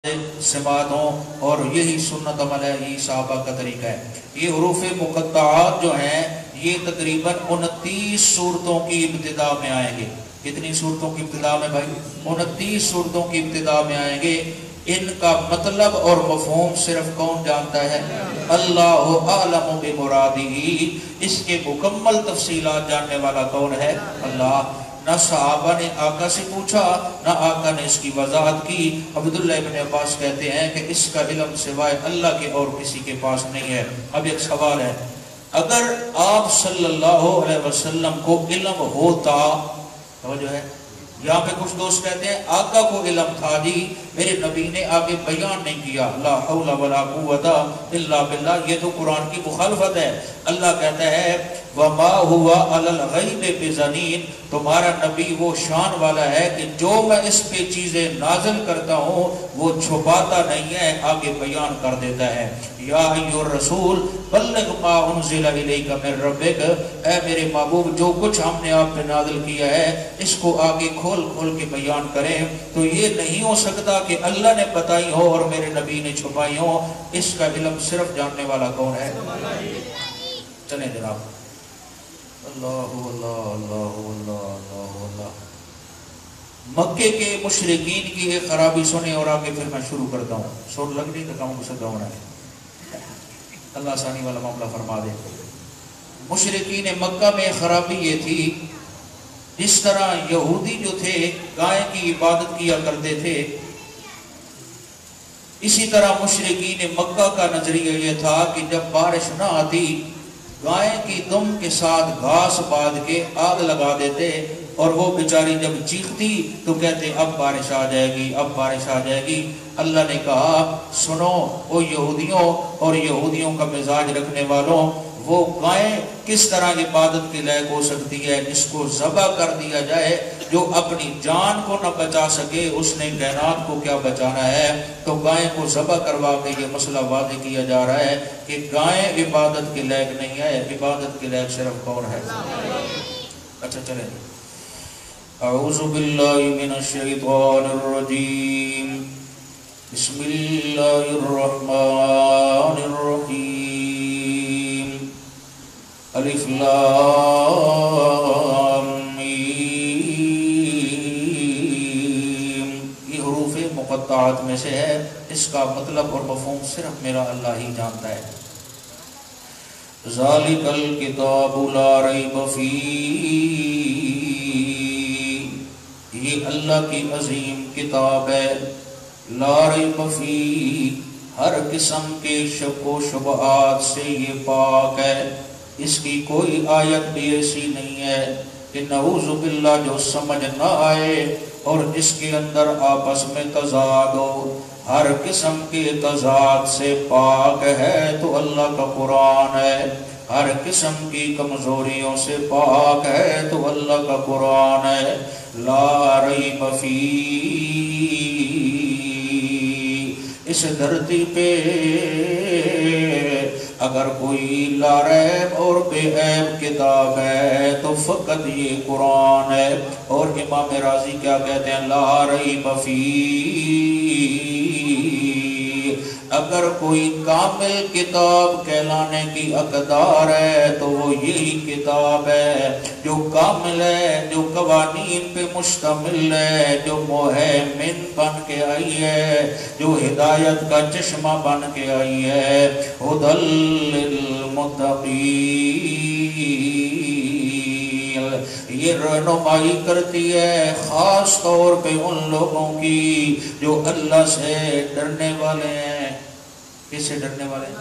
سماعتوں اور یہی سنت عمل ہے، یہی صحابہ کا طریقہ ہے۔ یہ حروف مقطعات جو ہیں یہ تقریباً 29 صورتوں کی ابتدا میں آئیں گے۔ کتنی صورتوں کی ابتدا میں بھائی؟ 29 صورتوں کی ابتدا میں آئیں گے۔ ان کا مطلب اور مفہوم صرف کون جانتا ہے؟ اللہ اعلم بمرادہ۔ اس کے مکمل تفصیلات جاننے والا کون ہے؟ اللہ۔ نہ صحابہ نے آقا سے پوچھا، نہ آقا نے اس کی وضاحت کی۔ عبداللہ ابن عباس کہتے ہیں کہ اس کا علم سوائے اللہ کے اور کسی کے پاس نہیں ہے۔ اب ایک سوال ہے، اگر آپ صلی اللہ علیہ وسلم کو علم ہوتا، توجہ ہے، یہاں پہ کچھ دوست کہتے ہیں آقا کو علم تھا جی، میرے نبی نے آگے بیان نہیں کیا، لا حول ولا قوت الا باللہ، یہ تو قرآن کی مخالفت ہے۔ اللہ کہتا ہے وما هو علی الغیب بضنین، تمہارا نبی وہ شان والا ہے کہ جو میں اس پہ چیزیں نازل کرتا ہوں وہ چھپاتا نہیں ہے، آگے بیان کر دیتا ہے۔ یا ایھا الرسول بلغ ما انزل الیک من ربک، اے میرے محبوب جو کچھ ہم نے آپ پہ نازل کیا ہے اس کو آگے کھول کھول کے بیان کریں۔ تو یہ نہیں ہو سکتا کہ اللہ نے بتائی ہو اور میرے نبی نے چھپائی ہو۔ اس کا علم صرف جاننے والا کون ہے؟ چلیں جناب، اللہ اللہ اللہ اللہ اللہ اللہ۔ مکے کے مشرکین کی ایک خرابی سنیں اور آگے پھر میں شروع کرتا ہوں۔ سور لگ نہیں تو کو سکتا ہونا ہے، اللہ ثانی والا معاملہ فرما دے۔ مشرکین مکہ میں خرابی یہ تھی، جس طرح یہودی جو تھے گائے کی عبادت کیا کرتے تھے، اسی طرح مشرکین مکہ کا نظریہ یہ تھا کہ جب بارش نہ آتی گائے کی دم کے ساتھ گھاس باندھ کے آگ لگا دیتے، اور وہ بیچاری جب چیختی تو کہتے اب بارش آ جائے گی، اب بارش آ جائے گی۔ اللہ نے کہا سنو او یہودیوں اور یہودیوں کا مزاج رکھنے والوں، وہ گائے کس طرح عبادت کے لائق ہو سکتی ہے؟ اس کو ذبح کر دیا جائے، جو اپنی جان کو نہ بچا سکے اس نے کائنات کو کیا بچانا ہے؟ تو گائے کو ذبح کروا کے یہ مسئلہ واضح کیا جا رہا ہے کہ گائے عبادت کے لائق نہیں ہے، عبادت کے لائق صرف کون ہے؟ اچھا چلیں، اعوذ باللہ من الشیطان الرجیم، بسم اللہ الرحمن الرحیم، الف لام میم۔ یہ حروف مقطعات میں سے ہے، اس کا مطلب اور مفہوم صرف میرا اللہ ہی جانتا ہے۔ ذالک الکتاب لا ریب فیہ، یہ اللہ کی عظیم کتاب ہے، لا ریب فیہ، ہر قسم کے شک و شبہات سے یہ پاک ہے۔ اس کی کوئی آیت بھی ایسی نہیں ہے کہ نعوذ باللہ جو سمجھ نہ آئے اور اس کے اندر آپس میں تضاد ہو۔ ہر قسم کے تضاد سے پاک ہے تو اللہ کا قرآن ہے، ہر قسم کی کمزوریوں سے پاک ہے تو اللہ کا قرآن ہے۔ لا ریب فیہ، اس دھرتی پہ اگر کوئی لا ریب اور بے عیب کتاب ہے تو فقط یہ قرآن ہے۔ اور امام راضی کیا کہتے ہیں؟ لا ریب فیہ، اگر کوئی کامل کتاب کہلانے کی حقدار ہے تو وہ یہی کتاب ہے جو کامل ہے، جو قوانین پہ مشتمل ہے، جو مہیمن بن کے آئی ہے، جو ہدایت کا چشمہ بن کے آئی ہے۔ ھدی للمتقین، یہ رہنمائی کرتی ہے خاص طور پہ ان لوگوں کی جو اللہ سے ڈرنے والے ہیں۔ کس سے ڈرنے والے ہیں؟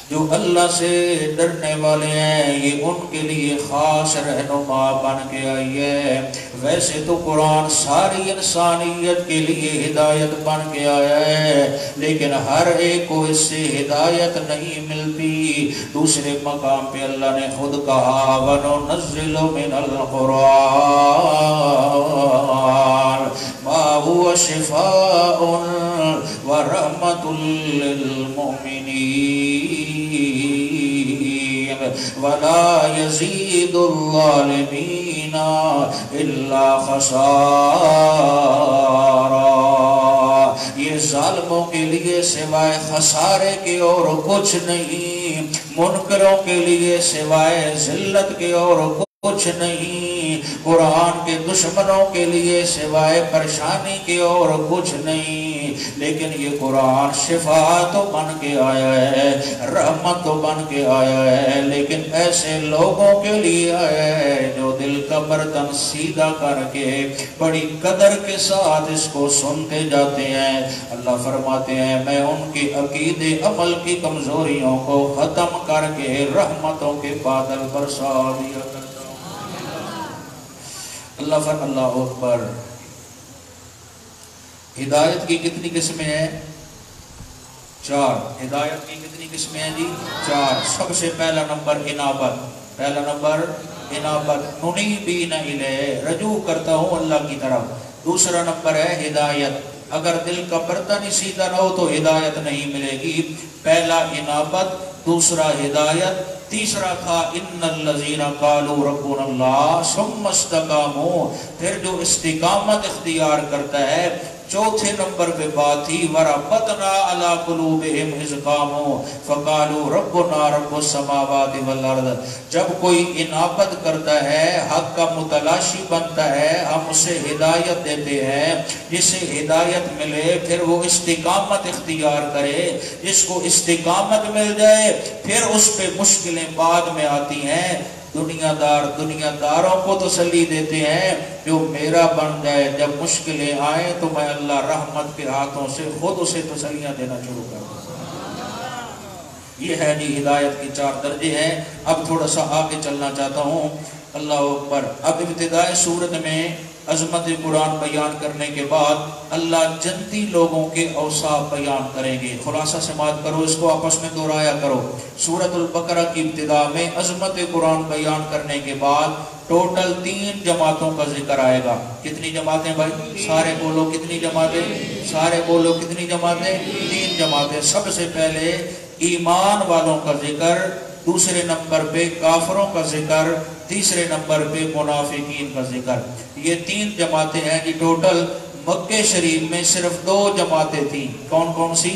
جو اللہ سے ڈرنے والے ہیں، یہ ان کے لیے خاص رہنما بن کے آئی ہے۔ ویسے تو قرآن ساری انسانیت کے لیے ہدایت بن کے آیا ہے، لیکن ہر ایک کو اس سے ہدایت نہیں ملتی۔ دوسرے مقام پہ اللہ نے خود کہا وَنُنَزِّلُ مِنَ الْقُرْآنِ مَا هُوَ شِفَاءٌ وَرَحْمَةٌ لِّلْمُؤْمِنِينَ وَلَا يَزِيدُ الظَّالِمِينَ إِلَّا خَسَارًا۔ یہ ظالموں کے لیے سوائے خسارے کے اور کچھ نہیں، منکروں کے لیے سوائے ذلت کے اور کچھ نہیں، قرآن کے دشمنوں کے لیے سوائے پریشانی کے اور کچھ نہیں۔ لیکن یہ قرآن شفا تو بن کے آیا ہے، رحمت تو بن کے آیا ہے، لیکن ایسے لوگوں کے لیے آیا ہے جو دل کا برتن سیدھا کر کے بڑی قدر کے ساتھ اس کو سنتے جاتے ہیں۔ اللہ فرماتے ہیں میں ان کی عقیدے عمل کی کمزوریوں کو ختم کر کے رحمتوں کے بادل برسا دیا کرتا ہوں۔ اللہ اکبر۔ ہدایت کی کتنی قسمیں ہیں؟ 4۔ ہدایت کی کتنی قسمیں ہیں جی؟ 4۔ سب سے پہلا نمبر انابت، پہلا نمبر انابت، منیبین الیہ، رجوع کرتا ہوں اللہ کی طرف۔ دوسرا نمبر ہے ہدایت، اگر دل کا برتن ہی سیدھا نہ ہو تو ہدایت نہیں ملے گی۔ پہلا انابت، دوسرا ہدایت، تیسرا تھا ان الذین قالوا ربنا اللہ ثم استقاموا، پھر جو استقامت اختیار کرتا ہے۔ چوتھے نمبر پہ بات تھی وَرَبَّتْنَا عَلَىٰ قُلُوبِهِمْ إِذْ قَامُوا فَقَالُوا رَبُّنَا رَبُّ السَّمَاوَاتِ وَالْأَرْضِ، جب کوئی انابت کرتا ہے، حق کا متلاشی بنتا ہے، ہم اسے ہدایت دیتے ہیں، جسے ہدایت ملے پھر وہ استقامت اختیار کرے، جس کو استقامت مل جائے پھر اس پہ مشکلیں بعد میں آتی ہیں۔ دنیا داروں کو تسلی دیتے ہیں جو میرا بن جائے، جب مشکلیں آئیں تو میں اللہ رحمت کے ہاتھوں سے خود اسے تسلیاں دینا شروع کر دوں۔ یہ ہے جی ہدایت کی 4 درجے ہیں۔ اب تھوڑا سا آگے چلنا چاہتا ہوں۔ اللہ اکبر۔ اب ابتدائی صورت میں عظمت قرآن بیان کرنے کے بعد اللہ جنتی لوگوں کے اوصاف بیان کریں گے۔ خلاصہ سماعت کرو، اس کو آپس میں دہرایا کرو۔ سورۃ البقرہ کی ابتدا میں عظمت قرآن بیان کرنے کے بعد ٹوٹل 3 جماعتوں کا ذکر آئے گا۔ کتنی جماعتیں بھائی؟ سارے بولو کتنی جماعتیں؟ سارے بولو کتنی جماعتیں؟ 3 جماعتیں۔ سب سے پہلے ایمان والوں کا ذکر، دوسرے نمبر پہ کافروں کا ذکر، تیسرے نمبر پہ منافقین کا ذکر۔ یہ 3 جماعتیں ہیں کہ ٹوٹل مکہ شریف میں صرف 2 جماعتیں تھیں۔ کون کون سی؟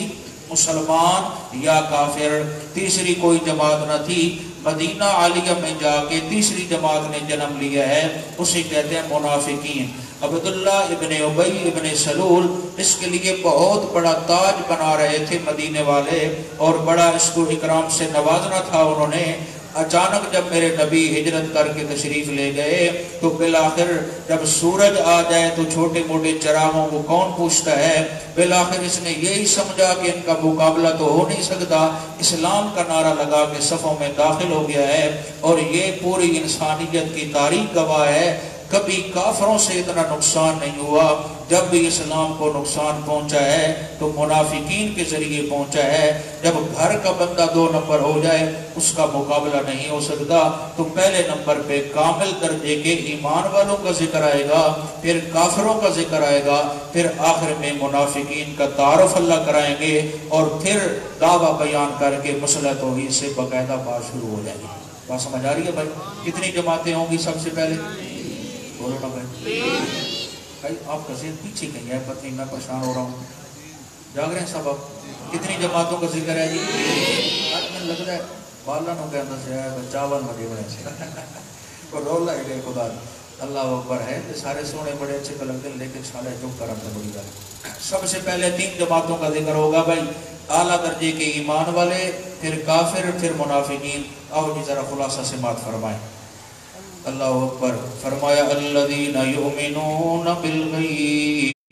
مسلمان یا کافر، تیسری کوئی جماعت نہ تھی۔ مدینہ عالیہ میں جا کے تیسری جماعت نے جنم لیا ہے، اسے کہتے ہیں منافقین۔ عبداللہ ابن ابی ابن سلول اس کے لیے بہت بڑا تاج بنا رہے تھے مدینے والے، اور بڑا اس کو اکرام سے نوازنا تھا انہوں نے۔ اچانک جب میرے نبی ہجرت کر کے تشریف لے گئے تو بالآخر جب سورج آ جائے تو چھوٹے موٹے چراغوں کو کون پوچھتا ہے؟ بالآخر اس نے یہی سمجھا کہ ان کا مقابلہ تو ہو نہیں سکتا، اسلام کا نعرہ لگا کے صفوں میں داخل ہو گیا ہے۔ اور یہ پوری انسانیت کی تاریخ گواہ ہے، کبھی کافروں سے اتنا نقصان نہیں ہوا۔ جب بھی اسلام کو نقصان پہنچا ہے تو منافقین کے ذریعے پہنچا ہے۔ جب گھر کا بندہ 2 نمبر ہو جائے اس کا مقابلہ نہیں ہو سکتا، تو پہلے نمبر پہ کامل درجے کے ایمان والوں کا ذکر آئے گا، پھر کافروں کا ذکر آئے گا، پھر آخر میں منافقین کا تعارف اللہ کرائیں گے، اور پھر دعویٰ بیان کر کے مسئلہ توحید سے باقاعدہ بات شروع ہو جائے گی۔ بات سمجھ آ رہی ہے بھائی؟ کتنی جماعتیں ہوں گی سب سے پہلے؟ بولو نا بھائی، آپ کا ذہن پیچھے کہیں ہے، پتہ نہیں میں پریشان ہو رہا ہوں۔ جاگ رہے ہیں سب؟ آپ کتنی جماعتوں کا ذکر ہے جی؟ آج میں لگ رہا ہے بالا نو کے اندر سے ہے چاول مجھے بڑے سے رولا ہی گئے خدا۔ اللہ اکبر ہے، سارے سونے بڑے اچھے کا لگتے ہیں، لیکن سارے چپ کر اپنے بڑی گل۔ سب سے پہلے 3 جماعتوں کا ذکر ہوگا بھائی، اعلیٰ درجے کے ایمان والے، پھر کافر، پھر منافقین۔ آؤ جی ذرا خلاصہ سے بات فرمائیں۔ اللہ اکبر۔ فرمایا الذین یؤمنون بالغیب،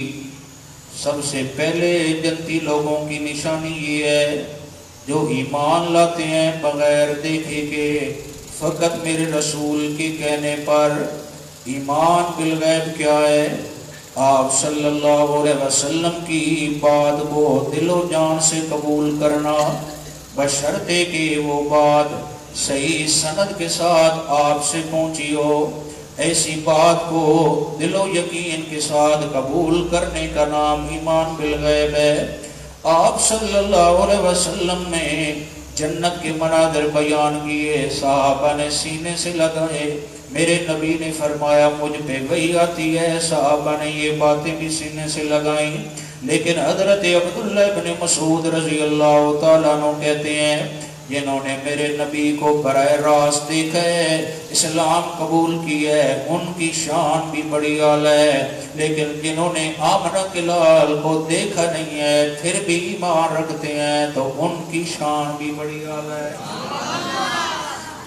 سب سے پہلے جنتی لوگوں کی نشانی یہ ہے جو ایمان لاتے ہیں بغیر دیکھے کے، فقط میرے رسول کے کہنے پر۔ ایمان بالغیب کیا ہے؟ آپ صلی اللہ علیہ وسلم کی بات کو دل و جان سے قبول کرنا، بشرطے کہ وہ بات صحیح سند کے ساتھ آپ سے پہنچی ہو۔ ایسی بات کو دل و یقین کے ساتھ قبول کرنے کا نام ایمان بالغیب ہے۔ آپ صلی اللہ علیہ وسلم نے جنت کے مناظر بیان کیے، صحابہ نے سینے سے لگائے۔ میرے نبی نے فرمایا مجھ پہ وحی آتی ہے، صحابہ نے یہ باتیں بھی سینے سے لگائیں۔ لیکن حضرت عبداللہ ابن مسعود رضی اللہ تعالیٰ عنہ کہتے ہیں جنہوں نے میرے نبی کو براہ راست دیکھا ہے، اسلام قبول کیا ہے، ان کی شان بھی بڑی اعلیٰ ہے، لیکن جنہوں نے آمنہ کے لال کو دیکھا نہیں ہے پھر بھی ایمان رکھتے ہیں تو ان کی شان بھی بڑی اعلیٰ ہے۔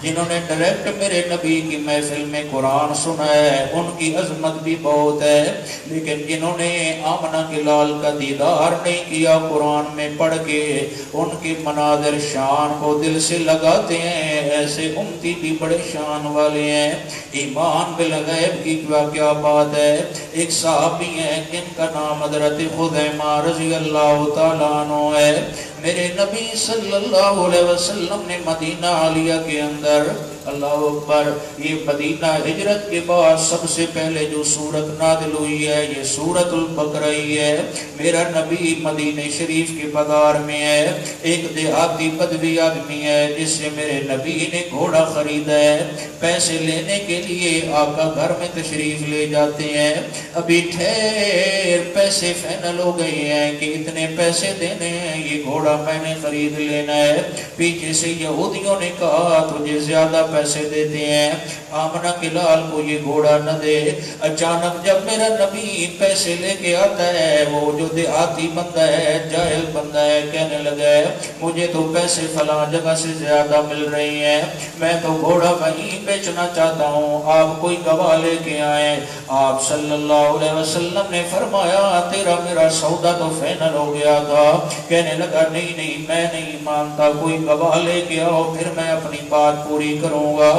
جنہوں نے ڈائریکٹ میرے نبی کی محفل میں قرآن سنا ہے ان کی عظمت بھی بہت ہے، لیکن جنہوں نے آمنہ کے لال کا دیدار نہیں کیا قرآن میں پڑھ کے ان کے مناظر شان کو دل سے لگاتے ہیں، ایسے امتی بھی بڑے شان والے ہیں۔ ایمان بالغیب کی کیا بات ہے۔ ایک صحابی ہیں جن کا نام حضرت خزیمہ رضی اللہ تعالیٰ عنہ ہے، میرے نبی صلی اللہ علیہ وسلم نے مدینہ عالیہ کے اندر، اللہ اکبر، یہ مدینہ ہجرت کے بعد سب سے پہلے جو سورت نازل ہوئی ہے یہ سورت البقرہ ہی ہے۔ میرا نبی مدینہ شریف کے بازار میں ہے، ایک دیہاتی بدوی آدمی ہے جس سے میرے نبی نے گھوڑا خریدا ہے، پیسے لینے کے لیے آقا گھر میں تشریف لے جاتے ہیں، ابھی ٹھہر پیسے فائنل ہو گئے ہیں کہ اتنے پیسے دینے ہیں، یہ گھوڑا میں نے خرید لینا ہے۔ پیچھے سے یہودیوں نے کہا تجھے زیادہ پیسے دیتے ہیں، آمنہ کے لال کو یہ گھوڑا نہ دے۔ اچانک جب میرا نبی پیسے لے کے آتا ہے، وہ جو دیہاتی بندہ ہے، جاہل بندہ ہے، کہنے لگا ہے مجھے تو پیسے فلاں جگہ سے زیادہ مل رہی ہیں، میں تو گھوڑا وہیں بیچنا چاہتا ہوں، آپ کوئی گواہ لے کے آئیں۔ آپ صلی اللہ علیہ وسلم نے فرمایا تیرا میرا سودا تو فائنل ہو گیا تھا۔ کہنے لگا نہیں نہیں میں نہیں مانتا، کوئی گواہ لے کے آؤ پھر میں اپنی بات پوری کروں گا۔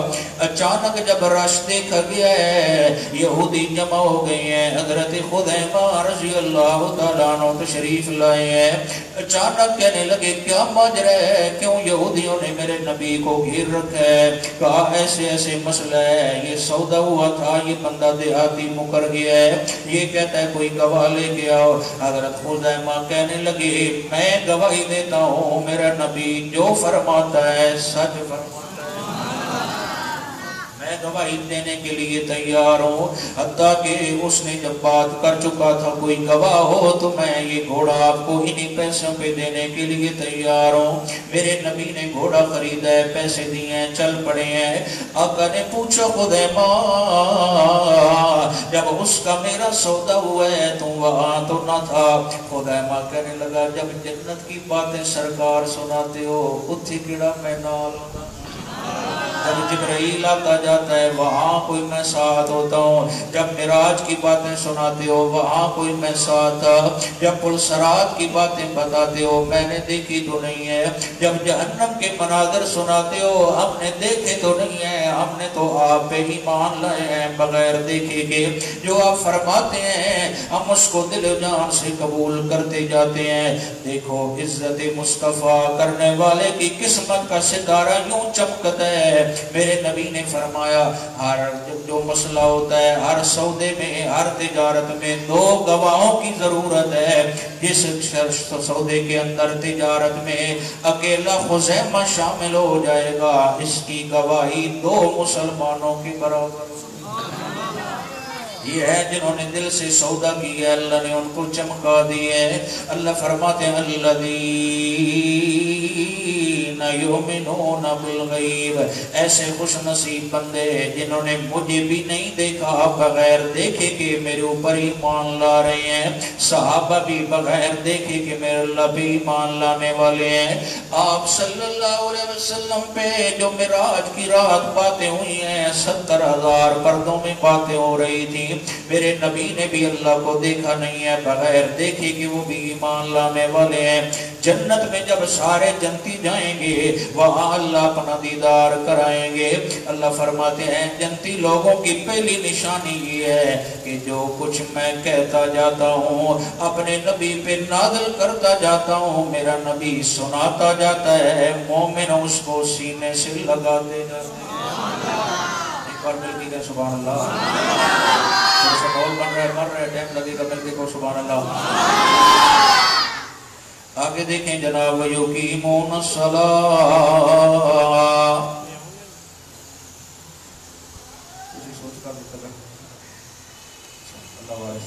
اچانک جب رش دیکھا گیا ہے یہودی جمع ہو گئے ہیں، حضرت خزیمہ رضی اللہ تعالیٰ عنہ تشریف لائے ہیں، اچانک کہنے لگے کیا ماجرا ہے، کیوں یہودیوں نے میرے نبی کو گھیر رکھا ہے؟ کہا ایسے ایسے مسئلہ ہے، یہ سودا ہوا تھا، یہ بندہ دیہاتی مکر گیا ہے، یہ کہتا ہے کوئی گواہ لے کے آؤ۔ حضرت خزیمہ کہنے لگے میں گواہی دیتا ہوں میرا نبی جو فرماتا ہے سچ فرماتا ہے، میں گواہی دینے کے لیے تیار ہوں، حتیٰ کہ اس نے جب بات کر چکا تھا کوئی گواہ ہو تو میں یہ گھوڑا آپ کو انہی پیسوں پہ دینے کے لیے تیار ہوں۔ میرے نبی نے گھوڑا خریدا ہے، پیسے دیے ہیں، چل پڑے ہیں۔ آقا نے پوچھا خزیمہ جب اس کا میرا سودا ہوا ہے تو وہاں تو نہ تھا؟ خزیمہ کہنے لگا جب جنت کی باتیں سرکار سناتے ہو اتھی کیڑا میں نال ہونا، جب جبرائیل آتا جاتا ہے وہاں کوئی میں ساتھ ہوتا ہوں، جب معراج کی باتیں سناتے ہو وہاں کوئی میں ساتھ تھا، جب پل صراط کی باتیں بتاتے ہو میں نے دیکھی تو نہیں ہے، جب جہنم کے مناظر سناتے ہو ہم نے دیکھے تو نہیں ہے، ہم نے تو آپ پہ ایمان لائے ہیں بغیر دیکھے کے، جو آپ فرماتے ہیں ہم اس کو دل و جان سے قبول کرتے جاتے ہیں۔ دیکھو عزت مصطفیٰ کرنے والے کی قسمت کا ستارہ یوں چمکتا ہے۔ میرے نبی نے فرمایا ہر جو مسئلہ ہوتا ہے، ہر سودے میں، ہر تجارت میں دو گواہوں کی ضرورت ہے۔ جس سودے کے اندر تجارت میں اکیلا خزیمہ شامل ہو جائے گا اس کی گواہی دو مسلمانوں کے برابر۔ یہ ہے جنہوں نے دل سے سودا کیا اللہ نے ان کو چمکا دیے۔ اللہ فرماتے ہیں الذین یؤمنون بالغیب، ایسے خوش نصیب بندے جنہوں نے مجھے بھی نہیں دیکھا، بغیر دیکھے کہ میرے اوپر ایمان لا رہے ہیں، صحابہ بھی بغیر دیکھے کہ میرے اللہ بھی ایمان لانے والے ہیں۔ آپ صلی اللہ علیہ وسلم پہ جو معراج کی رات باتیں ہوئی ہیں 70,000 پردوں میں باتیں ہو رہی تھی، میرے نبی نے بھی اللہ کو دیکھا نہیں ہے، بغیر دیکھے کہ وہ بھی ایمان لانے والے ہیں۔ جنت میں جب سارے جنتی جائیں گے وہاں اللہ اپنا دیدار کرائیں گے۔ اللہ فرماتے ہیں جنتی لوگوں کی پہلی نشانی یہ ہے کہ جو کچھ میں کہتا جاتا ہوں اپنے نبی پہ نازل کرتا جاتا ہوں، میرا نبی سناتا جاتا ہے، مومن اس کو سینے سے لگاتے جاتے ہیں۔ ایک بار مل کے سبحان اللہ، مول بن رہا ہے، مر رہا ہے، ٹائم لگے گا، مل کے کو سبحان اللہ۔ آگے دیکھیں جناب یقیمون الصلاۃ، کسی سوچ کا بھی اللہ وارث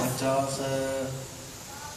50।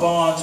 5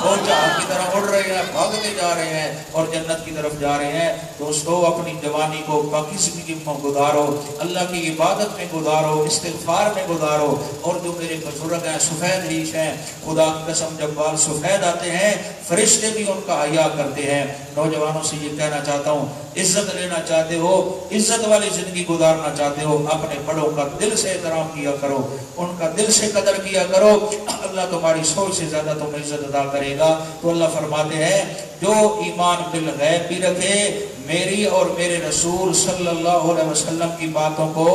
اور جہاں کی طرح اڑ رہے ہیں، بھاگتے جا رہے ہیں اور جنت کی طرف جا رہے ہیں۔ دوستو اپنی جوانی کو پاکیزگی میں گزارو، اللہ کی عبادت میں گزارو، استغفار میں گزارو۔ اور جو میرے بزرگ ہیں سفید ریش ہیں، خدا کی قسم جب بال سفید آتے ہیں فرشتے بھی ان کا حیا کرتے ہیں۔ نوجوانوں سے یہ کہنا چاہتا ہوں، عزت لینا چاہتے ہو، عزت والی زندگی گزارنا چاہتے ہو، اپنے بڑوں کا دل سے احترام کیا کرو، ان کا دل سے قدر کیا کرو، اللہ تمہاری سوچ سے زیادہ تمہیں عزت ادا کرے گا۔ تو اللہ فرماتے ہیں جو ایمان بالغیب بھی رکھے، میری اور میرے رسول صلی اللہ علیہ وسلم کی باتوں کو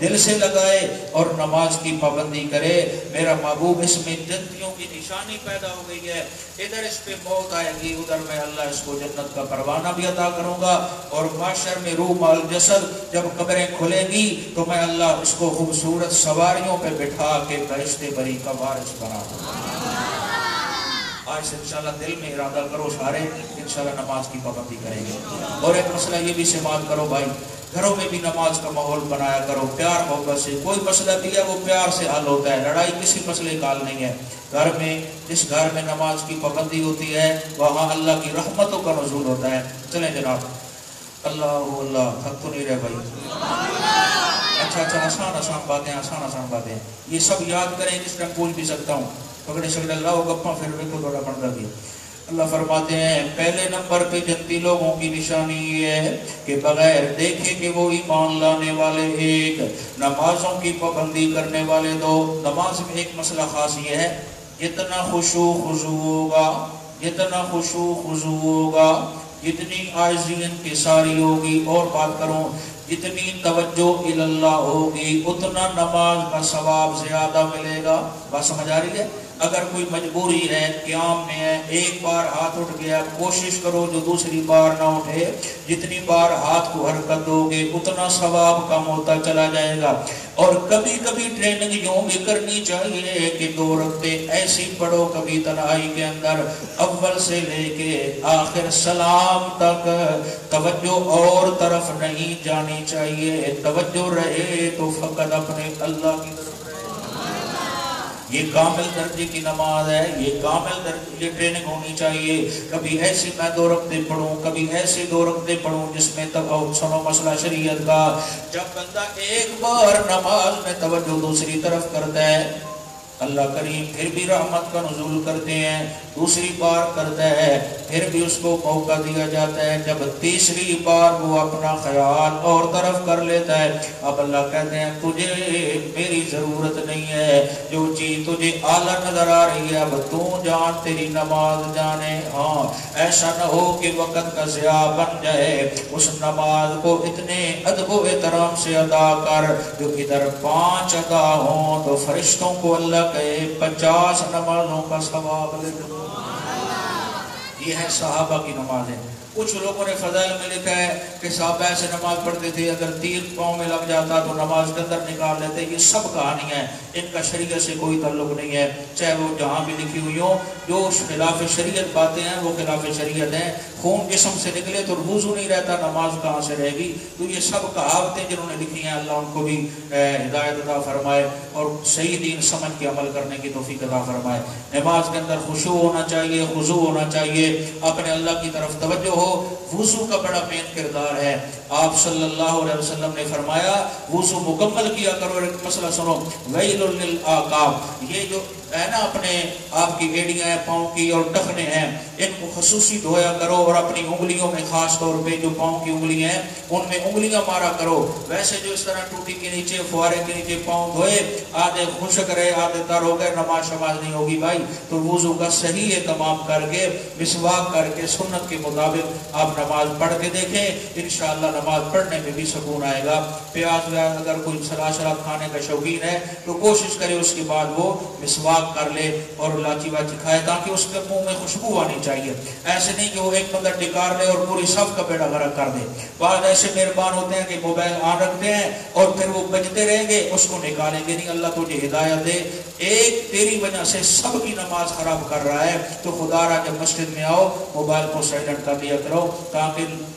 دل سے لگائے اور نماز کی پابندی کرے، میرا محبوب اس میں جنتیوں کی نشانی پیدا ہو گئی ہے، ادھر اس پہ موت آئے گی، ادھر میں اللہ اس کو جنت کا پروانہ بھی عطا کروں گا، اور معاشر میں روح مال جسد جب قبریں کھلیں گی تو میں اللہ اس کو خوبصورت سواریوں پہ بٹھا کے بہشت بری کا وارث بنا دوں گا۔ آج سے انشاءاللہ دل میں ارادہ کرو، سارے انشاءاللہ نماز کی پابندی کریں گے۔ اور ایک مسئلہ یہ بھی سماعت کرو بھائی، گھروں میں بھی نماز کا ماحول بنایا کرو، پیار محبت سے، کوئی مسئلہ بھی ہے وہ پیار سے حل ہوتا ہے، لڑائی کسی مسئلے کا حل نہیں ہے۔ گھر میں جس گھر میں نماز کی پابندی ہوتی ہے وہاں اللہ کی رحمتوں کا نزول ہوتا ہے۔ چلیں جناب، اللہ اللہ، تھک تو نہیں رہے بھائی؟ اچھا آسان باتیں یہ سب یاد کریں، جس طرح پوچھ بھی سکتا ہوں، پکڑے شکڑے اللہ گپا پھر بھی کو تھوڑا بڑھ گیا۔ اللہ فرماتے ہیں پہلے نمبر پہ جنتی لوگوں کی نشانی یہ ہے کہ بغیر دیکھے کہ وہ ایمان لانے والے ایک، نمازوں کی پابندی کرنے والے دو۔ نماز میں ایک مسئلہ خاص یہ ہے، جتنا خشوع خضوع ہوگا، جتنا خشوع خضوع ہوگا، جتنی عاجزی انکساری ہوگی، اور بات کروں جتنی توجہ اللہ ہوگی اتنا نماز کا ثواب زیادہ ملے گا۔ بات سمجھ آ رہی ہے؟ اگر کوئی مجبوری ہے، قیام میں ہے، ایک بار ہاتھ اٹھ گیا، کوشش کرو جو دوسری بار نہ اٹھے، جتنی بار ہاتھ کو حرکت دو گے اتنا ثواب کم ہوتا چلا جائے گا۔ اور کبھی کبھی ٹریننگ یوں بھی کرنی چاہیے کہ 2 رکعتیں ایسی پڑھو کبھی تنہائی کے اندر، اول سے لے کے آخر سلام تک توجہ اور طرف نہیں جانی چاہیے، توجہ رہے تو فقط اپنے اللہ کی طرف۔ یہ کامل درجے کی نماز ہے، یہ کامل درجے کی ٹریننگ ہونی چاہیے۔ کبھی ایسی میں 2 رکعتیں پڑھوں، کبھی ایسی 2 رکعتیں پڑھوں جس میں سنو مسئلہ شریعت کا، جب بندہ ایک بار نماز میں توجہ دوسری طرف کرتا ہے اللہ کریم پھر بھی رحمت کا نزول کرتے ہیں، دوسری بار کرتا ہے پھر بھی اس کو موقع دیا جاتا ہے، جب تیسری بار وہ اپنا خیال اور طرف کر لیتا ہے اب اللہ کہتے ہیں تجھے میری ضرورت نہیں ہے، جو چیز تجھے اعلیٰ نظر آ رہی ہے اب تو جان تیری نماز جانے۔ ہاں ایسا نہ ہو کہ وقت کا ضیاع بن جائے، اس نماز کو اتنے ادب و احترام سے ادا کر جو ادھر 5 ادا ہوں تو فرشتوں کو اللہ کہ 50 نمازوں کا ثواب لے دو۔ یہ ہے صحابہ کی نماز ہے۔ کچھ لوگوں نے فضائل میں لکھا ہے کہ صحابہ ایسے نماز پڑھتے تھے اگر تیر پاؤں میں لگ جاتا تو نماز کے اندر نکال لیتے۔ یہ سب کہانی ہے، ان کا شریعت سے کوئی تعلق نہیں ہے، چاہے وہ جہاں بھی لکھی ہوئی ہوں۔ جو خلاف شریعت باتیں ہیں وہ خلاف شریعت ہیں۔ خون جسم سے نکلے تو وضو نہیں رہتا، نماز کہاں سے رہے گی؟ تو یہ سب کہاوتیں جنہوں نے لکھی ہیں اللہ ان کو بھی ہدایت عطا فرمائے اور صحیح دین سمجھ کے عمل کرنے کی توفیق عطا فرمائے۔ نماز کے اندر خشوع ہونا چاہیے، خضوع ہونا چاہیے، اپنے اللہ کی طرف توجہ ہو۔ وضو کا بڑا مین کردار ہے۔ آپ صلی اللہ علیہ وسلم نے فرمایا وضو مکمل کیا کرو۔ ایک مسئلہ سنو، ویل للعقاب، یہ جو ہے نا اپنے آپ کی ایڑیاں ہیں پاؤں کی اور ٹخنے ہیں ان کو خصوصی دھویا کرو، اور اپنی انگلیوں میں خاص طور پہ جو پاؤں کی انگلیاں ہیں ان میں انگلیاں مارا کرو۔ ویسے جو اس طرح ٹوٹی کے نیچے فوارے کے نیچے پاؤں دھوئے آدھے خشک رہے آدھے تر ہو گئے، نماز شماز نہیں ہوگی بھائی۔ تو وضو کا صحیح اہتمام کر کے مسواک کر کے سنت کے مطابق آپ نماز پڑھ کے دیکھیں، انشاءاللہ نماز پڑھنے میں بھی سکون آئے گا۔ پیاز ویاز اگر کوئی سلاسلہ کھانے کا شوقین ہے تو کوشش کرے اس کے بعد وہ مسواک کر لے اور لاچی واچی کھائے تاکہ اس کے منہ میں خوشبو آنی چاہیے۔ ایسے نہیں کہ وہ ایک بندہ ڈکار لے اور پوری صف کا بیڑا غرق کر دے۔ بعض ایسے مہربان ہوتے ہیں کہ موبائل آن رکھتے ہیں اور پھر وہ بجتے رہیں گے، اس کو نکالیں گے نہیں۔ اللہ تجھے ہدایت دے، ایک تیری وجہ سے سب کی نماز خراب کر رہا ہے، تو خدا را جب مسجد میں آؤ موبائل کو سائلنٹ کر دیا کرو تاکہ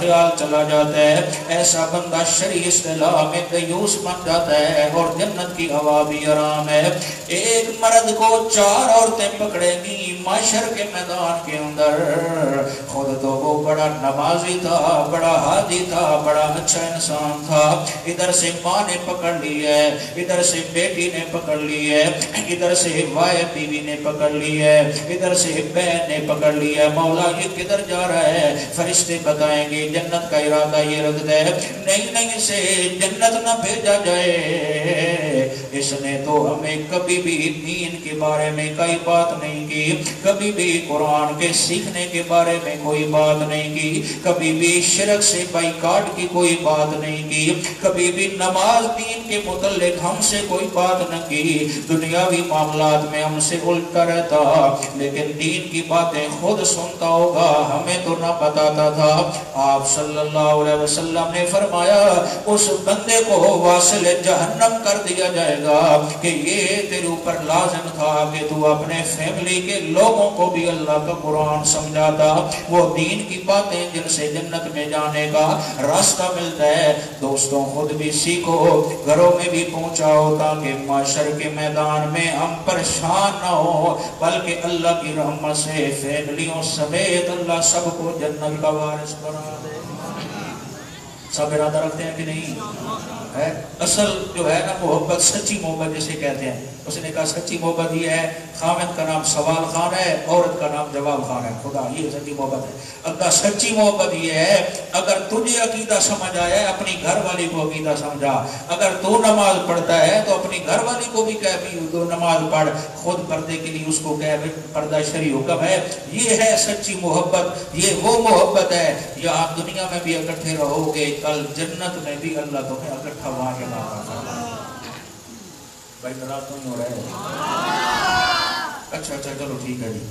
خیال چلا جاتا ہے. ایسا بندہ شرعی اصطلاح میں دیوس بن جاتا ہے اور جنت کی ہوا بھی حرام ہے. ایک مرد کو 4 عورتیں پکڑیں گی معاشر کے میدان کے اندر. خود تو وہ بڑا نمازی تھا, بڑا ہادی تھا, بڑا اچھا انسان تھا. ادھر سے ماں نے پکڑ لی ہے, ادھر سے بیٹی نے پکڑ لی ہے, ادھر سے وائف بیوی نے پکڑ لی ہے, ادھر سے بہن نے پکڑ لی ہے. مولا یہ کدھر جا رہا ہے؟ فرشتے بتائیں گے جنت کا ارادہ یہ رکھ دے, نہیں نہیں سے جنت نہ بھیجا جائے. اس نے تو ہمیں کبھی بھی دین کے بارے میں کوئی بات نہیں کی, کبھی بھی قرآن کے سیکھنے کے بارے میں کوئی بات نہیں کی, کبھی بھی شرک سے بائیکاٹ کی کوئی بات نہیں کی, کبھی بھی نماز دین کے متعلق ہم سے کوئی بات نہ کی. دنیاوی معاملات میں ہم سے الٹا رہتا, لیکن دین کی باتیں خود سنتا ہوگا, ہمیں تو نہ بتاتا تھا. آپ صلی اللہ علیہ وسلم نے فرمایا اس بندے کو واصل جہنم کر دیا جائے گا کہ یہ تیرے اوپر لازم تھا کہ تو اپنے فیملی کے لوگوں کو بھی اللہ کا قرآن سمجھاتا, وہ دین کی باتیں جن سے جنت میں جانے کا راستہ ملتا ہے. دوستوں خود بھی سیکھو, گھروں میں بھی پہنچاؤ تاکہ معاشر کے میدان میں ہم پریشان نہ ہو, بلکہ اللہ کی رحمت سے فیملیوں سمیت اللہ سب کو جنت کا وارث بنا دے. سب ارادہ رکھتے ہیں کہ نہیں ہے؟ اصل جو ہے نا محبت, سچی محبت جسے کہتے ہیں, اس نے کہا سچی محبت یہ ہے خامد کا نام سوال خان ہے, عورت کا نام جواب خان ہے. خدا یہ سچی محبت ہے. اگر سچی محبت یہ ہے اگر تجھے عقیدہ سمجھ آیا ہے اپنی گھر والی کو عقیدہ سمجھا, اگر تو نماز پڑھتا ہے تو اپنی گھر والی کو بھی کہہ بھی تو نماز پڑھ, خود پردے کے لیے اس کو کہہ پردہ شرعی حکم ہے. یہ ہے سچی محبت, یہ وہ محبت ہے. یا آپ دنیا میں بھی اکٹھے رہو گے, کل جنت میں بھی اللہ تمہیں اکٹھا وہاں کے بھائی ناراض تو نہیں ہو رہا ہے؟ اچھا چلو ٹھیک ہے جی.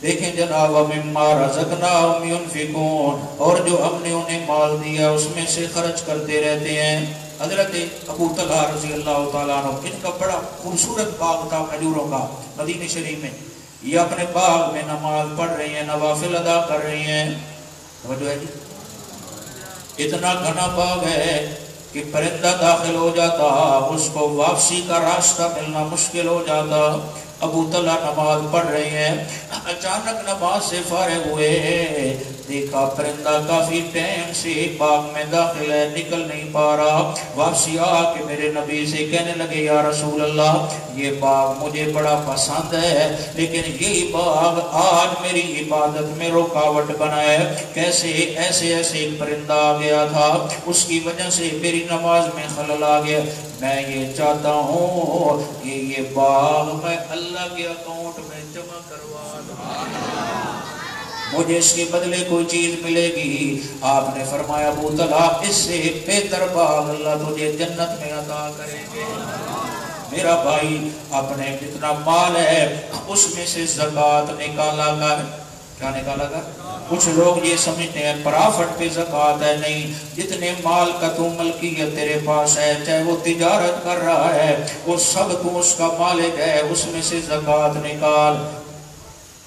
دیکھیں جناب مما رزقناہم ينفقون, اور جو ہم نے انہیں مال دیا اس میں سے خرچ کرتے رہتے ہیں. حضرت ابو طلحہ رضی اللہ تعالیٰ عنہ, ان کا بڑا خوبصورت باغ تھا کھجوروں کا مدینہ شریف میں. یہ اپنے باغ میں نماز پڑھ رہی ہیں, نوافل ادا کر رہی ہیں. توجہ ہے جی. اتنا گھنا باغ ہے کہ پرندہ داخل ہو جاتا, اس کو واپسی کا راستہ ملنا مشکل ہو جاتا. ابو طلحہ نماز پڑھ رہے ہیں, اچانک نماز سے فارغ ہوئے, دیکھا پرندہ کافی ٹائم سے باغ میں داخل ہے, نکل نہیں پا رہا. واپسی آ کے میرے نبی سے کہنے لگے یا رسول اللہ یہ باغ مجھے بڑا پسند ہے, لیکن یہی باغ آج میری عبادت میں رکاوٹ بنا ہے. کیسے؟ ایسے ایک پرندہ آ گیا تھا, اس کی وجہ سے میری نماز میں خلل آ گیا. میں یہ چاہتا ہوں کہ یہ باغ میں اللہ کے اکاؤنٹ میں جمع کروا دوں, مجھے اس کے بدلے کوئی چیز ملے گی. آپ نے فرمایا ابو طلحہ اس سے بہتر باغ اللہ تجھے جنت میں عطا کریں گے. میرا بھائی اپنے جتنا مال ہے اس میں سے زکوٰۃ نکالا کر. کیا نکالا کر؟ کچھ لوگ یہ سمجھتے ہیں پرافٹ پہ زکوٰۃ ہے. نہیں, جتنے مال کا تو ملکیت تیرے پاس ہے, چاہے وہ تجارت کر رہا ہے, وہ سب تو اس کا مالک ہے, اس میں سے زکوٰۃ نکال.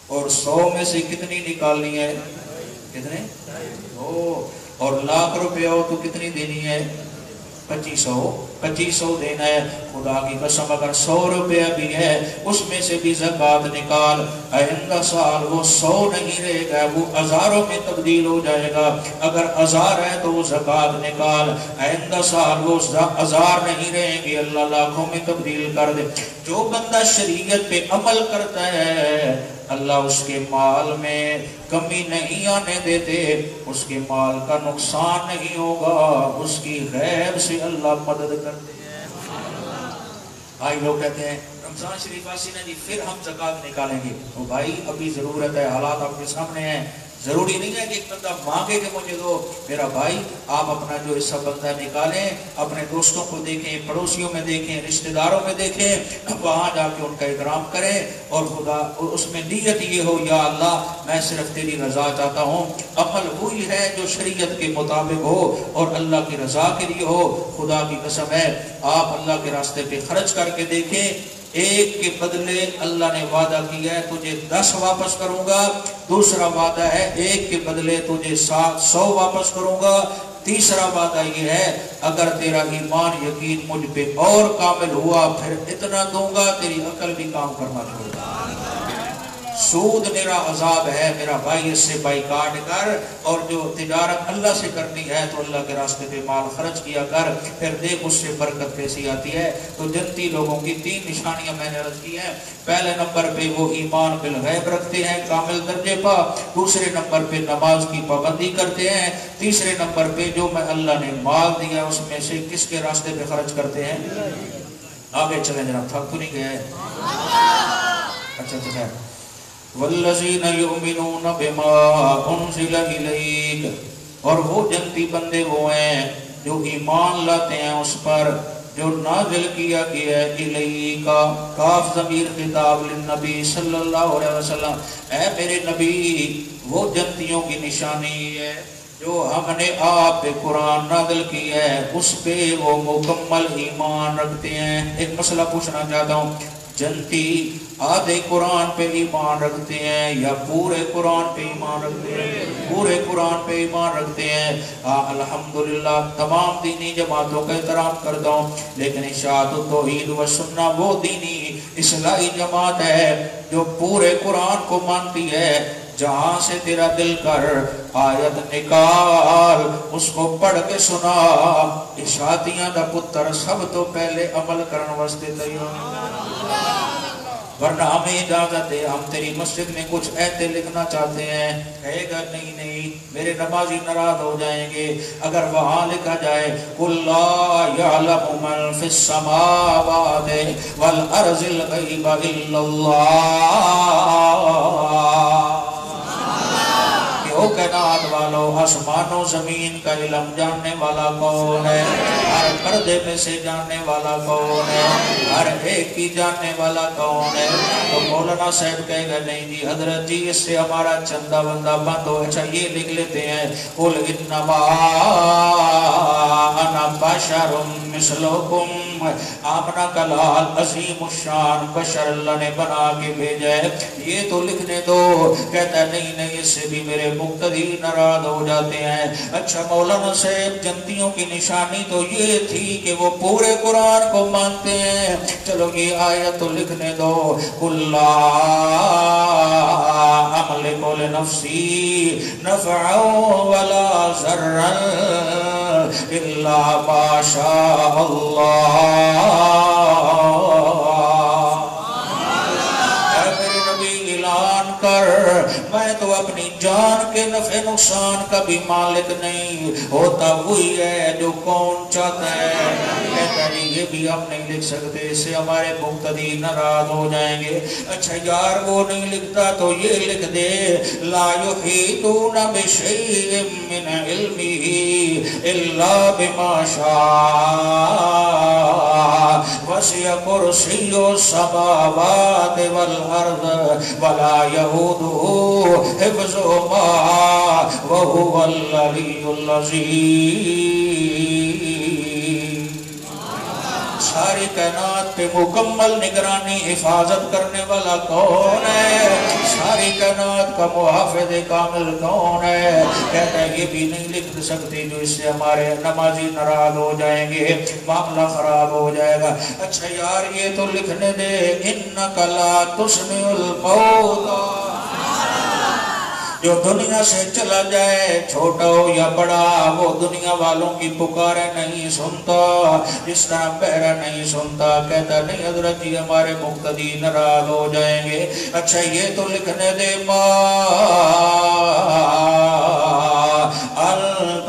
اور 100 میں سے کتنی نکالنی ہے؟ کتنے؟ اور لاکھ روپے ہو تو کتنی دینی ہے؟ 2500 دینا ہے. خدا کی قسم اگر 100 روپے بھی ہے اس میں سے بھی زکوٰۃ نکال. آئندہ سال وہ 100 نہیں رہے گا, وہ ہزاروں میں تبدیل ہو جائے گا. اگر 1000 ہے تو وہ زکوٰۃ نکال. آئندہ سال وہ 1000 نہیں رہیں گے, اللہ لاکھوں میں تبدیل کر دے. جو بندہ شریعت پہ عمل کرتا ہے اللہ اس کے مال میں کمی نہیں آنے دیتے, اس کے مال کا نقصان نہیں ہوگا, اس کی غیب سے اللہ مدد کرتے ہیں. بھائی لوگ کہتے ہیں رمضان شریف آسی نا جی پھر ہم زکوٰۃ نکالیں گے. تو بھائی ابھی ضرورت ہے, حالات آپ کے سامنے ہیں. ضروری نہیں ہے کہ ایک بندہ مانگے کہ مجھے دو. میرا بھائی آپ اپنا جو حصہ بندہ نکالیں, اپنے دوستوں کو دیکھیں, پڑوسیوں میں دیکھیں, رشتہ داروں میں دیکھیں, وہاں جا کے ان کا اکرام کریں. اور خدا اس میں نیت یہ ہو یا اللہ میں صرف تیری رضا چاہتا ہوں. عمل وہی ہے جو شریعت کے مطابق ہو اور اللہ کی رضا کے لیے ہو. خدا کی قسم ہے آپ اللہ کے راستے پہ خرچ کر کے دیکھیں, ایک کے بدلے اللہ نے وعدہ کیا ہے تجھے 10 واپس کروں گا، دوسرا وعدہ ہے ایک کے بدلے تجھے 100 واپس کروں گا، تیسرا وعدہ یہ ہے اگر تیرا ایمان یقین مجھ پہ اور کامل ہوا پھر اتنا دوں گا تیری عقل بھی کام کرنا چھوڑ دے۔ سود میرا عذاب ہے میرا بھائی، اس سے بائیکاٹ کر، اور جو تجارت اللہ سے کرنی ہے تو اللہ کے راستے پہ مال خرچ کیا کر، پھر دیکھ اس سے برکت کیسی آتی ہے۔ تو جنتی لوگوں کی 3 نشانیاں میں نے عرض کی ہیں۔ پہلے نمبر پہ وہ ایمان بالغیب رکھتے ہیں کامل درجے پا، دوسرے نمبر پہ نماز کی پابندی کرتے ہیں، تیسرے نمبر پہ جو میں اللہ نے مال دیا اس میں سے کس کے راستے پہ خرچ کرتے ہیں۔ آگے چلیں جناب، تھک تو نہیں گئے؟ اچھا تو ہے والذین یؤمنون بما انزل الیک، اور وہ جنتی بندے وہ ہیں جو ایمان لاتے ہیں اس پر جو نازل کیا گیا ہے الیک، کاف ضمیر خطاب للنبی صلی اللہ علیہ وسلم، اے میرے نبی وہ جنتیوں کی نشانی ہے جو ہم نے آپ پہ قرآن نازل کیا ہے اس پہ وہ مکمل ایمان رکھتے ہیں۔ ایک مسئلہ پوچھنا چاہتا ہوں، جنتی آدھے قرآن پہ ایمان رکھتے ہیں یا پورے قرآن پہ ایمان رکھتے ہیں؟ پورے قرآن پہ ایمان رکھتے ہیں۔ الحمدللہ تمام دینی جماعتوں کا احترام کرتا ہوں، لیکن اشاعت التوحید و سنہ وہ دینی اصلاحی جماعت ہے جو پورے قرآن کو مانتی ہے۔ جہاں سے تیرا دل کر آیت نکال اس کو پڑھ کے سنا، اشاعتیاں دا پتر سب تو پہلے عمل کرن واسطے تیار، ورنہ ہمیں اجازت ہے ہم تیری مسجد میں کچھ ایتے لکھنا چاہتے ہیں، کہے گا نہیں نہیں میرے نمازی ناراض ہو جائیں گے۔ اگر وہاں لکھا جائے قُلْ لَا يَعْلَمُ مَنْ فِي السَّمَاوَاتِ وَالْأَرْضِ الْغَيْبَ إِلَّا اللَّهُ، او کائنات والو آسمان و زمین کا علم جاننے والا کون ہے؟ ہر پردے میں سے جاننے والا کون ہے؟ ہر ایک کی جاننے والا کون ہے؟ تو مولانا صاحب کہے گا نہیں جی حضرت جی اس سے ہمارا چندہ بندہ بند ہو، اچھا یہ لکھ لیتے ہیں قُلْ إِنَّمَا أَنَا بَشَرٌ مِثْلُكُمْ، آمنہ کا لال عظیم الشان بشر اللہ نے بنا کے بھیجا ہے، یہ تو لکھنے دو۔ کہتا ہے نہیں نہیں اس سے بھی میرے مقتدی ناراض ہو جاتے ہیں۔ اچھا مولانا صاحب جنتیوں کی نشانی تو یہ تھی کہ وہ پورے قرآن کو مانتے ہیں، چلو یہ آیت تو لکھنے دو قُلْ لَا أَمْلِكُ لِنَفْسِي نَفْعًا وَلَا ضَرًّا إِلَّا مَا شَاءَ اللَّهُ۔ اے میرے نبی اعلان کر میں تو اپنی جان کے نفع نقصان کا بھی مالک نہیں، ہوتا وہی ہے جو کون چاہتا ہے۔ کہتا ہے یہ بھی ہم نہیں لکھ سکتے، اس سے ہمارے مقتدی ناراض ہو جائیں گے۔ اچھا یار وہ نہیں لکھتا تو یہ لکھ دے لا یحیطون بشیء من علمہ الا بما شاء وسع کرسیہ السماوات والارض ولا یئودہ حفظہما وہو العلی العظیم۔ ساری کائنات پہ مکمل نگرانی حفاظت کرنے والا کون ہے؟ ساری کائنات کا محافظ کامل کون ہے؟ کہتا ہے یہ بھی نہیں لکھ سکتے جو اس سے ہمارے نمازی ناراض ہو جائیں گے، معاملہ خراب ہو جائے گا۔ اچھا یار یہ تو لکھنے دے انک لا تسمع الموتى، جو دنیا سے چلا جائے چھوٹا ہو یا بڑا وہ دنیا والوں کی پکاریں نہیں سنتا، جس طرح بہرا نہیں سنتا۔ کہتا نہیں حضرت جی ہمارے مقتدی ناراض ہو جائیں گے۔ اچھا یہ تو لکھنے دے ما انت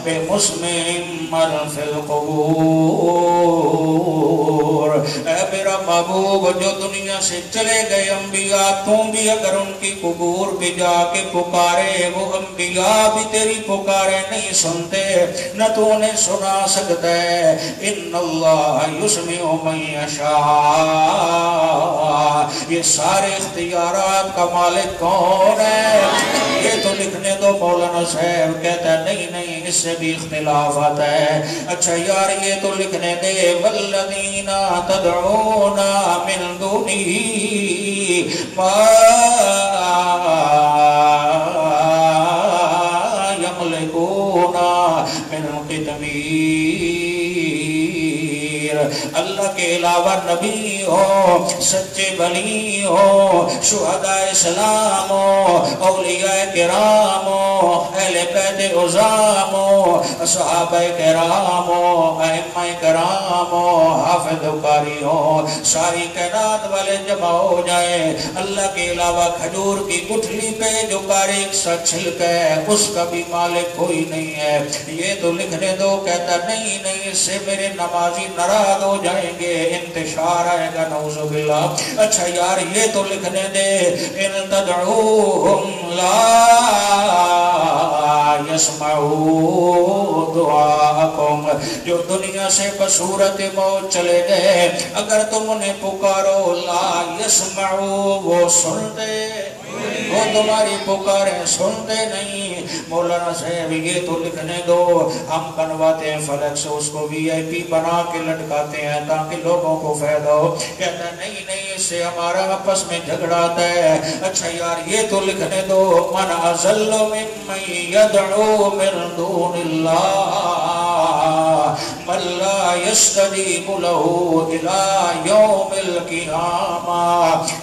بمسمع من فی القبور، اے میرا محبوب جو دنیا سے چلے گئے انبیاء تم بھی اگر ان کی قبور بھی جا کے پکارے وہ انبیاء بھی تیری پکارے نہیں سنتے، نہ تو انہیں سنا سکتا ہے۔ ان اللہ یسمع من یشاء، یہ سارے اختیارات کا مالک کون ہے؟ یہ تو لکھنے دو مولانا صاحب۔ کہتا ہے نہیں نہیں اس سے بھی اختلاف آتا ہے. اچھا یار یہ تو لکھنے دے والذین تدعون من دونہ ما یملکون من قطمیر. اللہ کے علاوہ نبی ہو، سچے ولی ہو، شہداء اسلام ہو، اولیاء کرام ہو، اہل بیت عظام ہو، صحابہ کرام ہو، ائمہ کرام ہو، حافظ قاری ہو، ساری کائنات والے جمع ہو جائیں، اللہ کے علاوہ کھجور کی گٹھلی پہ جو باریک سا چھلکا ہے اس کا بھی مالک کوئی نہیں ہے. یہ تو لکھنے دو. کہتا نہیں نہیں اس سے میرے نمازی ناراض ہو جائیں گے، انتشار آئے گا نعوذ باللہ. اچھا یار یہ تو لکھنے دے ان تدعوہم لا یسمعوا دعاءکم. جو دنیا سے بصورت موت چلے گئے، اگر تم انہیں پکارو لا یسمعوا، وہ سنتے، وہ تمہاری پکاریں سنتے نہیں. مولانا صاحب یہ تو لکھنے دو. ہم بنواتے ہیں فلک سے اس کو وی آئی پی بنا کے لٹکاتے ہیں تاکہ لوگوں کو فائدہ ہو. کہتا نہیں نہیں اس سے ہمارا آپس میں جھگڑا آتا ہے. اچھا یار یہ تو لکھنے دو من اضل ممن یدعو من دون اللہ من لا یستجیب له الى یوم القیامہ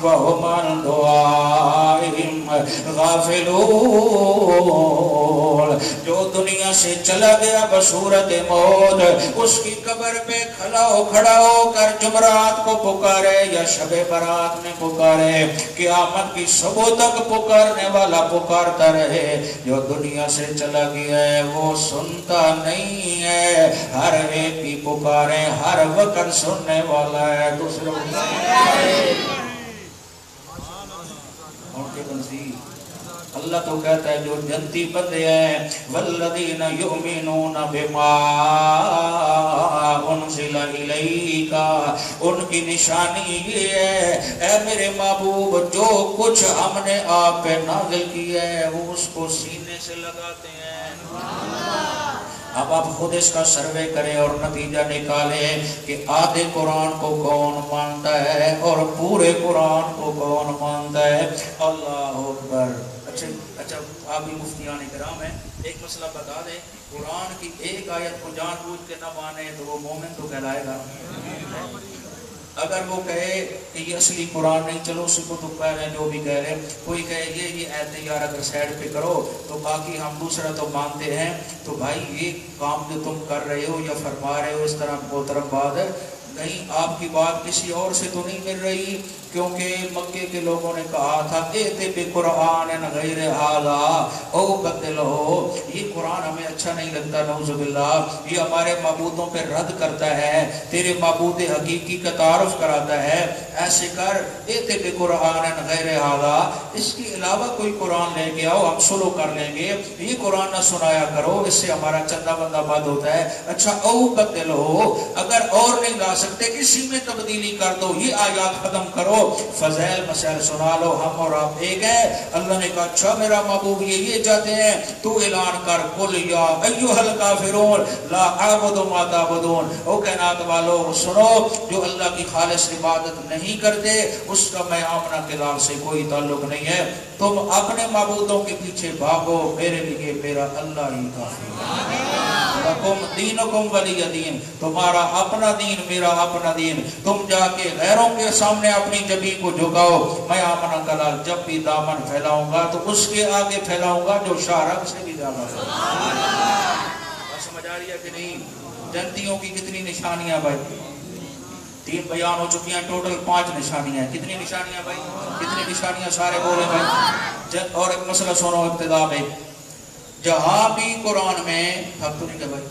وهم عن دعائهم غافلون. جو دنیا سے چلا گیا بصورت موت، اس کی قبر پہ کھڑا ہو کر جمعرات کو پکارے یا شب برات میں پکارے، قیامت کی صبح تک پکارنے والا پکارتا رہے. جو دنیا سے چلا گیا ہے وہ سنتا نہیں ہے. ہر ایک کی پکارے ہر وقت سننے والا ہے. دوسرے اللہ تو کہتا ہے جو جنتی بندے ہیں والذین یؤمنون بما انزل الیک، ان کی نشانی یہ ہے اے میرے محبوب جو کچھ ہم نے آپ پہ نازل کیا ہے وہ اس کو سینے سے لگاتے ہیں. اب آپ خود اس کا سروے کریں اور نتیجہ نکالیں کہ آدھے قرآن کو کون مانتا ہے اور پورے قرآن کو کون مانتا ہے. اللہ اکبر. اچھا آپ بھی مفتیان کرام ہیں، ایک مسئلہ بتا دیں، قرآن کی ایک آیت کو جان بوجھ کے نہ مانے تو وہ مومن تو کہلائے گا. اگر وہ کہے کہ یہ اصلی قرآن نہیں، چلو اسی کو تو کہہ رہے ہیں جو بھی کہہ رہے ہیں، کوئی کہے یہ ایتے یار اگر سائڈ پہ کرو تو باقی ہم دوسرا تو مانتے ہیں، تو بھائی یہ کام جو تم کر رہے ہو یا فرما رہے ہو اس طرح محترم بات ہے، کہیں آپ کی بات کسی اور سے تو نہیں مل رہی؟ کیونکہ مکے کے لوگوں نے کہا تھا ایتے بے قرآن غیر ھذا او بدلو، یہ قرآن ہمیں اچھا نہیں لگتا، نعوذ باللہ، یہ ہمارے معبودوں پہ رد کرتا ہے، تیرے معبود حقیقی کا تعارف کراتا ہے، ایسے کر ایتے بے قرآن غیر ھذا، اس کے علاوہ کوئی قرآن لے کے آؤ، ہم سلو کر لیں گے، یہ قرآن نہ سنایا کرو، اس سے ہمارا چندہ بندہ بند ہوتا ہے. اچھا او بدلو، اگر اور نہیں لا سکتے اسی میں تبدیلی کر دو، یہ آیات ختم کرو، فضائل مسائل سنا لو، ہم اور آپ ایک ہے. اللہ نے کہا اچھا میرا محبوب یہ چاہتے ہیں تو اعلان کر قل یا ایھا الکافرون لا اعبد ما تعبدون. او کائنات والو سنو، جو اللہ کی خالص عبادت نہیں کرتے اس کا میں آمنہ کے لال سے کوئی تعلق نہیں ہے. تم اپنے معبودوں کے پیچھے بھاگو، میرے لیے میرا اللہ ہی کافی ہے. لکم دینکم ولی دین، تمہارا اپنا دین میرا اپنا دین. تم جا کے غیروں کے سامنے اپنی جبی کو جھکاؤ، میں آمنہ کا لال جب بھی دامن پھیلاؤں گا تو اس کے آگے پھیلاؤں گا جو شارک سے بھی زیادہ ہے. سمجھ آ رہی ہے کہ نہیں؟ جنتیوں کی کتنی نشانیاں بھائی؟ 3 بیان ہو چکی ہیں، ٹوٹل 5 نشانیاں. کتنی نشانیاں بھائی؟ کتنی نشانیاں سارے بولے بھائی. اور ایک مسئلہ سنو ابتدا میں، جہاں بھی قرآن میں حق تو نہیں کہ بھائی،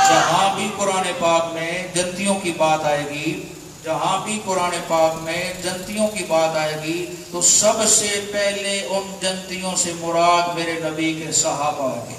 جہاں بھی قرآن پاک میں جنتیوں کی بات آئے گی، جہاں بھی قرآن پاک میں جنتیوں کی بات آئے گی تو سب سے پہلے ان جنتیوں سے مراد میرے نبی کے صحابہ ہیں.